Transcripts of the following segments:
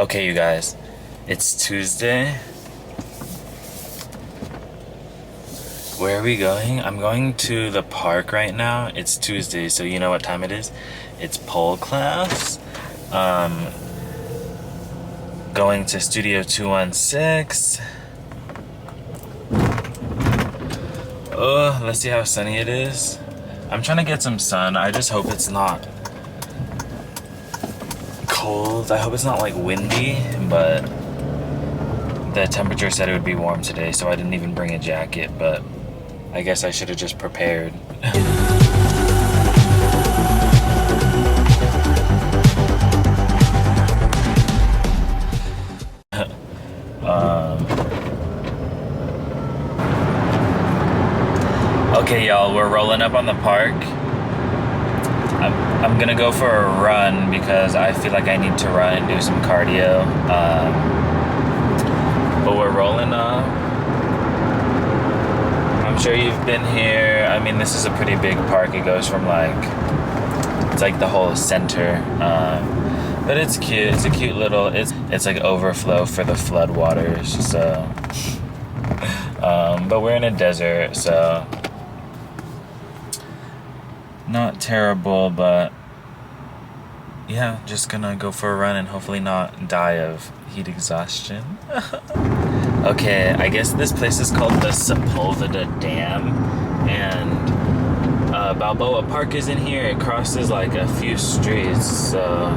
Okay, you guys, it's Tuesday. Where are we going? I'm going to the park right now. It's Tuesday, so you know what time it is? It's pole class. Going to Studio 216. Oh, let's see how sunny it is. I'm trying to get some sun. I just hope it's not cold. I hope it's not like windy, but the temperature said it would be warm today, so I didn't even bring a jacket, but I guess I should have just prepared. Okay, y'all, we're rolling up on the park. I'm gonna go for a run because I feel like I need to run and do some cardio. But we're rolling up. I'm sure you've been here. I mean, this is a pretty big park. It goes from it's like the whole center. But it's cute. It's a cute little, it's like overflow for the flood waters. So, but we're in a desert, so not terrible, but yeah, just gonna go for a run and hopefully not die of heat exhaustion. Okay, I guess this place is called the Sepulveda Dam, and Balboa Park is in here. It crosses like a few streets, so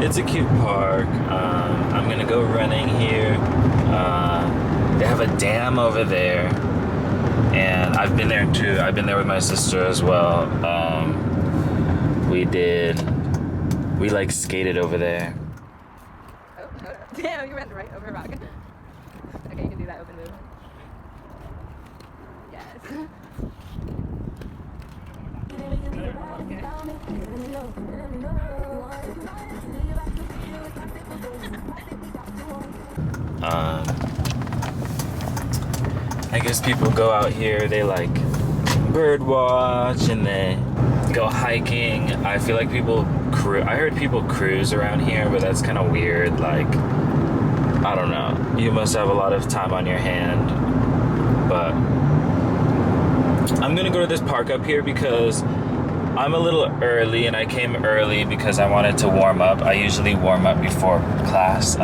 it's a cute park. I'm gonna go running here. They have a dam over there, and I've been there too. I've been there with my sister as well. We like skated over there. Oh, damn, you went right over a rock. Okay, you can do that open move. Yes. I guess people go out here, they like bird watch and they go hiking. I feel like I heard people cruise around here, but that's kind of weird. Like, I don't know. You must have a lot of time on your hand. But I'm gonna go to this park up here because I'm a little early, and I came early because I wanted to warm up. I usually warm up before class.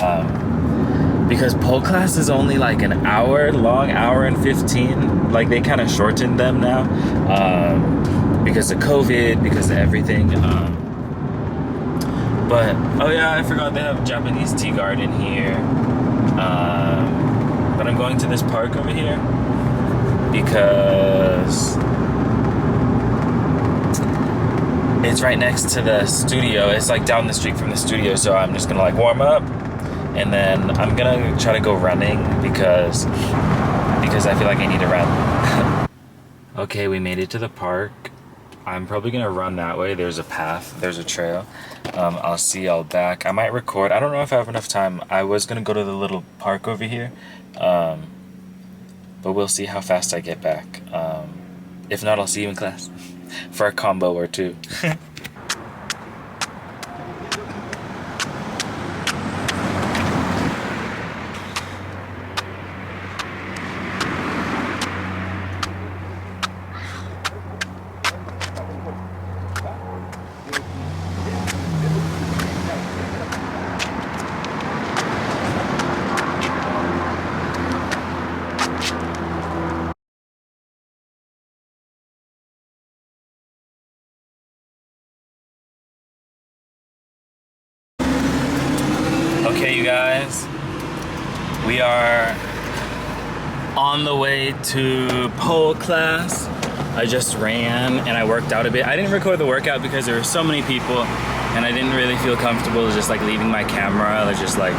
Because pole class is only like an hour long, hour and 15. Like, they kind of shortened them now because of COVID, because of everything. But oh yeah, I forgot they have Japanese tea garden here. But I'm going to this park over here because it's right next to the studio. It's like down the street from the studio, so I'm just gonna like warm up. And then I'm gonna try to go running because I feel like I need to run. Okay, we made it to the park. I'm probably gonna run that way. There's a path, there's a trail. I'll see y'all back. I might record. I don't know if I have enough time. I was gonna go to the little park over here. But we'll see how fast I get back. If not, I'll see you in class for a combo or two. Okay, you guys, we are on the way to pole class. I just ran and I worked out a bit. I didn't record the workout because there were so many people and I didn't really feel comfortable just like leaving my camera just like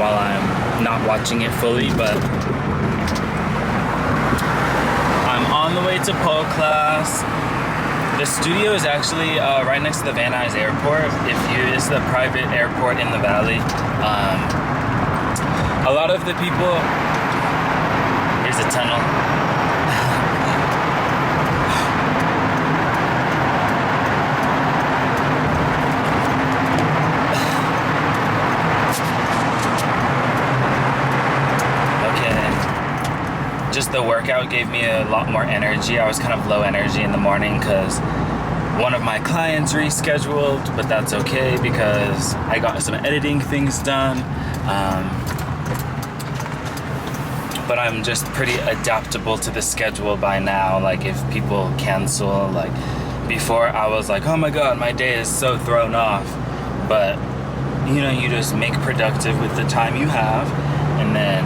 while I'm not watching it fully, but I'm on the way to pole class. The studio is actually right next to the Van Nuys Airport. It's the private airport in the valley. A lot of the people, here's a tunnel. just the workout gave me a lot more energy. I was kind of low energy in the morning because one of my clients rescheduled, but that's okay because I got some editing things done. But I'm just pretty adaptable to the schedule by now. Like if people cancel, like before I was like, oh my god, my day is so thrown off. But you know, you just make productive with the time you have and then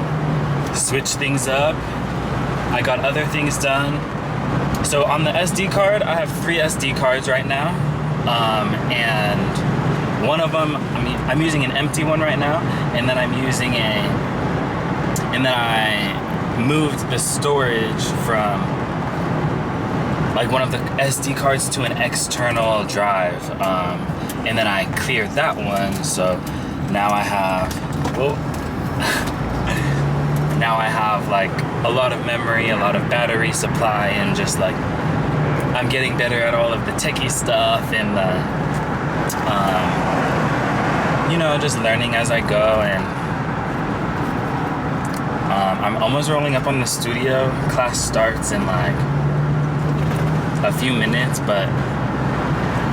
switch things up. I got other things done. So on the SD card, I have 3 SD cards right now. And one of them, I'm using an empty one right now, and then I moved the storage from like one of the SD cards to an external drive, and then I cleared that one, so now I have now I have like a lot of memory, a lot of battery supply, and just like I'm getting better at all of the techie stuff and the you know, just learning as I go. And I'm almost rolling up on the studio. Class starts in like a few minutes, but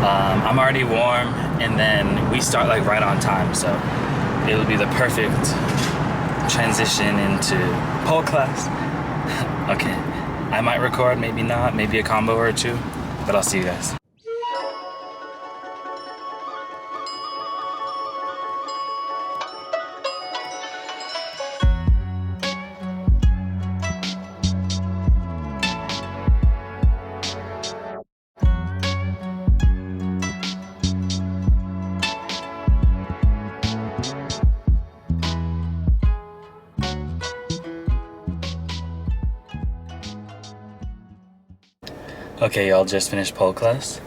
I'm already warm, and then we start like right on time, so it'll be the perfect transition into pole class. Okay, I might record, maybe not, maybe a combo or 2, but I'll see you guys. Okay, y'all, just finished pole class.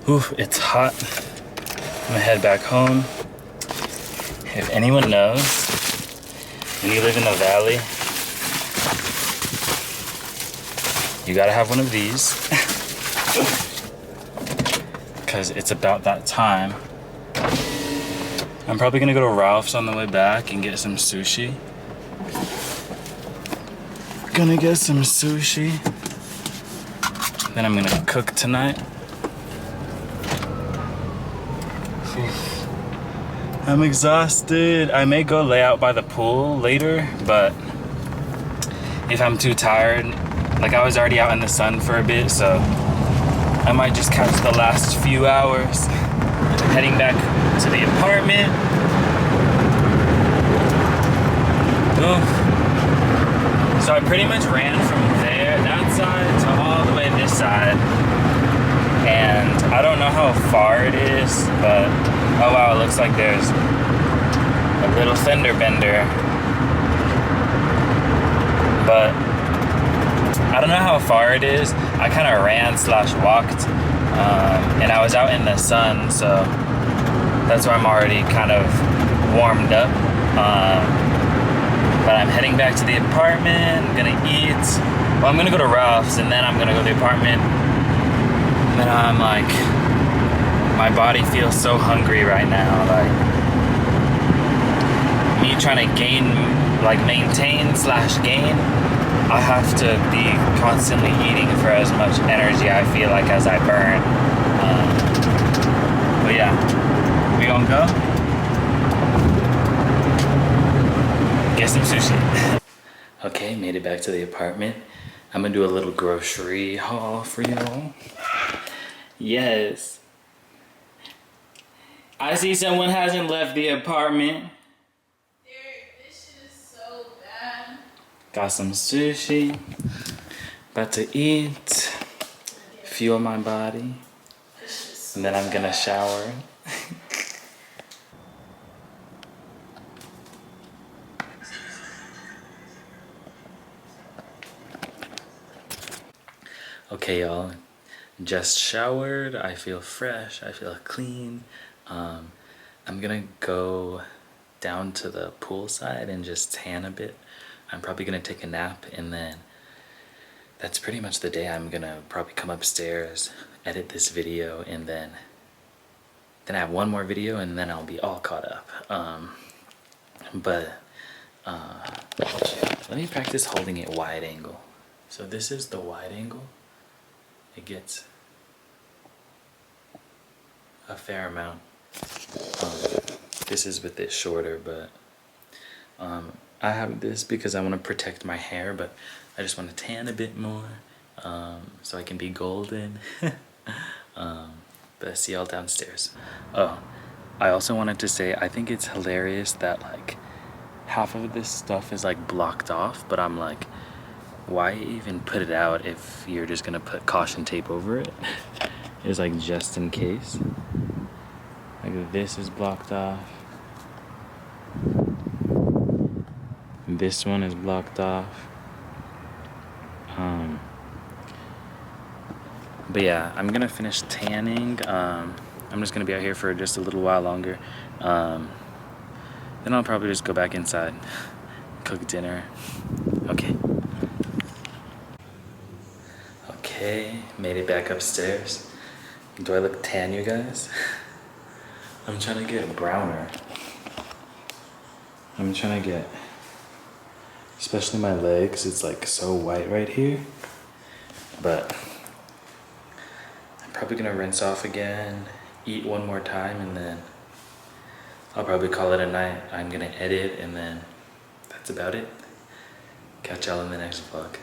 Oof, it's hot. I'm gonna head back home. If anyone knows, when you live in the valley, you gotta have one of these. Because it's about that time. I'm probably gonna go to Ralph's on the way back and get some sushi. Gonna get some sushi. Then I'm gonna cook tonight. I'm exhausted. I may go lay out by the pool later, but if I'm too tired, like I was already out in the sun for a bit, so I might just catch the last few hours. Heading back to the apartment. Oof. So I pretty much ran from there, that side, to all the way this side. And I don't know how far it is, but oh wow, it looks like there's a little fender bender. But I don't know how far it is. I kind of ran/walked, and I was out in the sun, so that's why I'm already kind of warmed up. But I'm heading back to the apartment. I'm gonna eat. Well, I'm gonna go to Ralph's, and then I'm gonna go to the apartment. And then I'm like, my body feels so hungry right now. Like, me trying to maintain/gain, I have to be constantly eating for as much energy I feel like as I burn. But yeah, we gonna go get some sushi. Okay, made it back to the apartment. I'm gonna do a little grocery haul for y'all. Yes. I see someone hasn't left the apartment. Dude, this shit is so bad. Got some sushi. About to eat. Fuel my body. And then I'm gonna shower. Okay, y'all, just showered. I feel fresh. I feel clean. I'm gonna go down to the poolside and just tan a bit. I'm probably gonna take a nap, and then that's pretty much the day. I'm gonna probably come upstairs, edit this video, and then I have one more video, and then I'll be all caught up. Let me practice holding it wide angle. So this is the wide angle. It gets a fair amount. This is with it shorter, but I have this because I want to protect my hair, but I just want to tan a bit more so I can be golden. But I see y'all downstairs. Oh, I also wanted to say I think it's hilarious that like half of this stuff is like blocked off, but I'm like, why even put it out if you're just gonna put caution tape over it? It's like just in case. Like this is blocked off. This one is blocked off. But yeah, I'm gonna finish tanning. I'm just gonna be out here for just a little while longer. Then I'll probably just go back inside, cook dinner. Okay. Okay, made it back upstairs. Do I look tan, you guys? I'm trying to get browner. I'm trying to get, especially my legs, it's like so white right here. But I'm probably gonna rinse off again, eat one more time, and then I'll probably call it a night. I'm gonna edit, and then that's about it. Catch y'all in the next vlog.